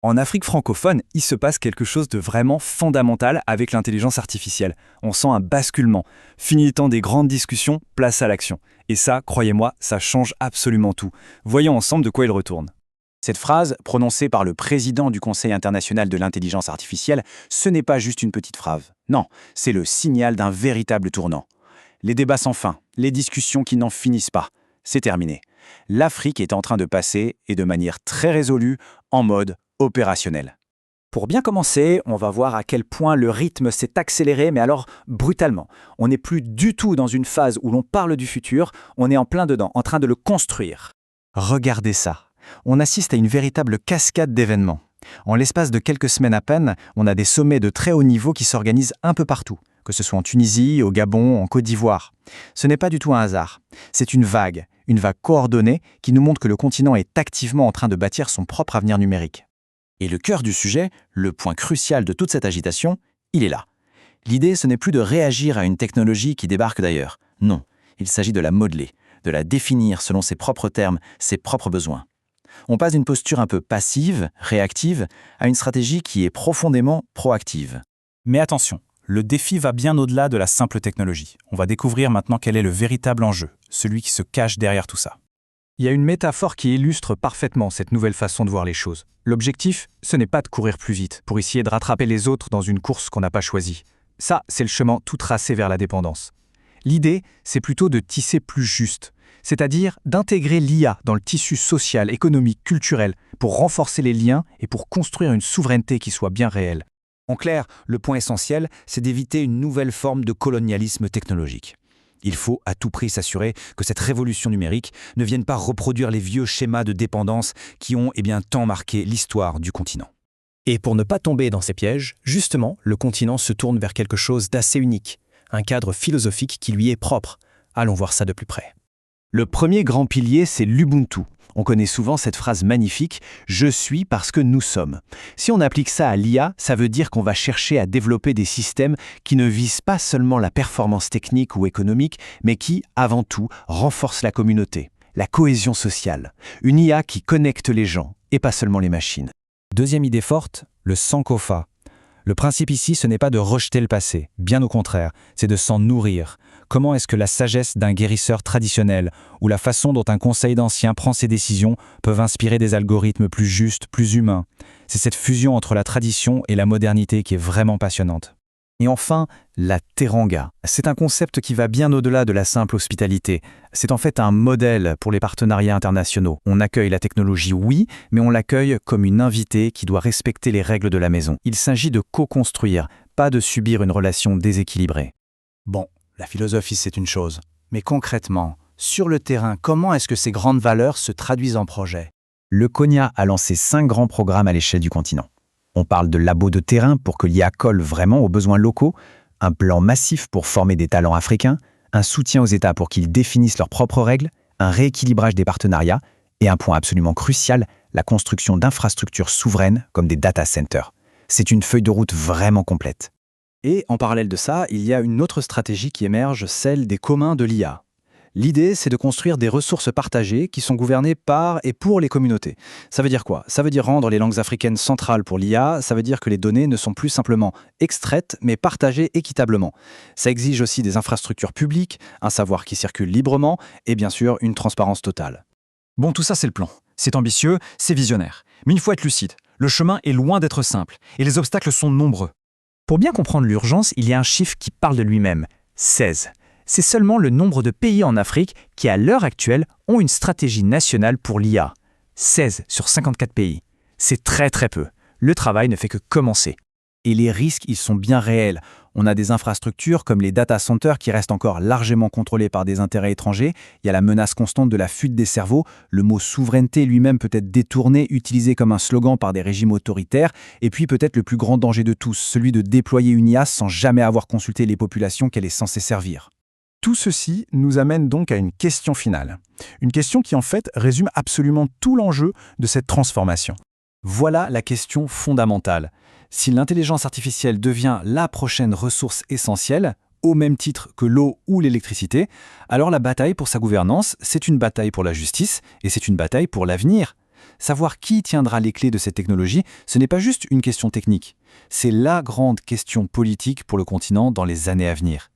En Afrique francophone, il se passe quelque chose de vraiment fondamental avec l'intelligence artificielle. On sent un basculement. Fini le temps des grandes discussions, place à l'action. Et ça, croyez-moi, ça change absolument tout. Voyons ensemble de quoi il retourne. Cette phrase, prononcée par le président du Conseil international de l'intelligence artificielle, ce n'est pas juste une petite phrase. Non, c'est le signal d'un véritable tournant. Les débats sans fin, les discussions qui n'en finissent pas, c'est terminé. L'Afrique est en train de passer, et de manière très résolue, en mode opérationnel. Pour bien commencer, on va voir à quel point le rythme s'est accéléré, mais alors brutalement. On n'est plus du tout dans une phase où l'on parle du futur, on est en plein dedans, en train de le construire. Regardez ça. On assiste à une véritable cascade d'événements. En l'espace de quelques semaines à peine, on a des sommets de très haut niveau qui s'organisent un peu partout, que ce soit en Tunisie, au Gabon, en Côte d'Ivoire. Ce n'est pas du tout un hasard. C'est une vague coordonnée qui nous montre que le continent est activement en train de bâtir son propre avenir numérique. Et le cœur du sujet, le point crucial de toute cette agitation, il est là. L'idée, ce n'est plus de réagir à une technologie qui débarque d'ailleurs. Non, il s'agit de la modeler, de la définir selon ses propres termes, ses propres besoins. On passe d'une posture un peu passive, réactive, à une stratégie qui est profondément proactive. Mais attention, le défi va bien au-delà de la simple technologie. On va découvrir maintenant quel est le véritable enjeu, celui qui se cache derrière tout ça. Il y a une métaphore qui illustre parfaitement cette nouvelle façon de voir les choses. L'objectif, ce n'est pas de courir plus vite pour essayer de rattraper les autres dans une course qu'on n'a pas choisie. Ça, c'est le chemin tout tracé vers la dépendance. L'idée, c'est plutôt de tisser plus juste, c'est-à-dire d'intégrer l'IA dans le tissu social, économique, culturel, pour renforcer les liens et pour construire une souveraineté qui soit bien réelle. En clair, le point essentiel, c'est d'éviter une nouvelle forme de colonialisme technologique. Il faut à tout prix s'assurer que cette révolution numérique ne vienne pas reproduire les vieux schémas de dépendance qui ont tant marqué l'histoire du continent. Et pour ne pas tomber dans ces pièges, justement, le continent se tourne vers quelque chose d'assez unique, un cadre philosophique qui lui est propre. Allons voir ça de plus près. Le premier grand pilier, c'est l'Ubuntu. On connaît souvent cette phrase magnifique « Je suis parce que nous sommes ». Si on applique ça à l'IA, ça veut dire qu'on va chercher à développer des systèmes qui ne visent pas seulement la performance technique ou économique, mais qui, avant tout, renforcent la communauté, la cohésion sociale. Une IA qui connecte les gens, et pas seulement les machines. Deuxième idée forte, le Sankofa. Le principe ici, ce n'est pas de rejeter le passé, bien au contraire, c'est de s'en nourrir. Comment est-ce que la sagesse d'un guérisseur traditionnel ou la façon dont un conseil d'anciens prend ses décisions peuvent inspirer des algorithmes plus justes, plus humains? C'est cette fusion entre la tradition et la modernité qui est vraiment passionnante. Et enfin, la teranga. C'est un concept qui va bien au-delà de la simple hospitalité. C'est en fait un modèle pour les partenariats internationaux. On accueille la technologie, oui, mais on l'accueille comme une invitée qui doit respecter les règles de la maison. Il s'agit de co-construire, pas de subir une relation déséquilibrée. Bon, la philosophie c'est une chose, mais concrètement, sur le terrain, comment est-ce que ces grandes valeurs se traduisent en projet? Le CONIA a lancé 5 grands programmes à l'échelle du continent. On parle de labos de terrain pour que l'IA colle vraiment aux besoins locaux, un plan massif pour former des talents africains, un soutien aux États pour qu'ils définissent leurs propres règles, un rééquilibrage des partenariats et un point absolument crucial, la construction d'infrastructures souveraines comme des data centers. C'est une feuille de route vraiment complète. Et en parallèle de ça, il y a une autre stratégie qui émerge, celle des communs de l'IA. L'idée, c'est de construire des ressources partagées qui sont gouvernées par et pour les communautés. Ça veut dire quoi? Ça veut dire rendre les langues africaines centrales pour l'IA, ça veut dire que les données ne sont plus simplement extraites, mais partagées équitablement. Ça exige aussi des infrastructures publiques, un savoir qui circule librement et bien sûr une transparence totale. Bon, tout ça c'est le plan. C'est ambitieux, c'est visionnaire. Mais il faut être lucide. Le chemin est loin d'être simple et les obstacles sont nombreux. Pour bien comprendre l'urgence, il y a un chiffre qui parle de lui-même, 16. C'est seulement le nombre de pays en Afrique qui, à l'heure actuelle, ont une stratégie nationale pour l'IA. 16 sur 54 pays. C'est très très peu. Le travail ne fait que commencer. Et les risques, ils sont bien réels. On a des infrastructures comme les data centers qui restent encore largement contrôlées par des intérêts étrangers. Il y a la menace constante de la fuite des cerveaux. Le mot souveraineté lui-même peut être détourné, utilisé comme un slogan par des régimes autoritaires. Et puis peut-être le plus grand danger de tous, celui de déployer une IA sans jamais avoir consulté les populations qu'elle est censée servir. Tout ceci nous amène donc à une question finale. Une question qui en fait résume absolument tout l'enjeu de cette transformation. Voilà la question fondamentale. Si l'intelligence artificielle devient la prochaine ressource essentielle, au même titre que l'eau ou l'électricité, alors la bataille pour sa gouvernance, c'est une bataille pour la justice et c'est une bataille pour l'avenir. Savoir qui tiendra les clés de cette technologie, ce n'est pas juste une question technique. C'est la grande question politique pour le continent dans les années à venir.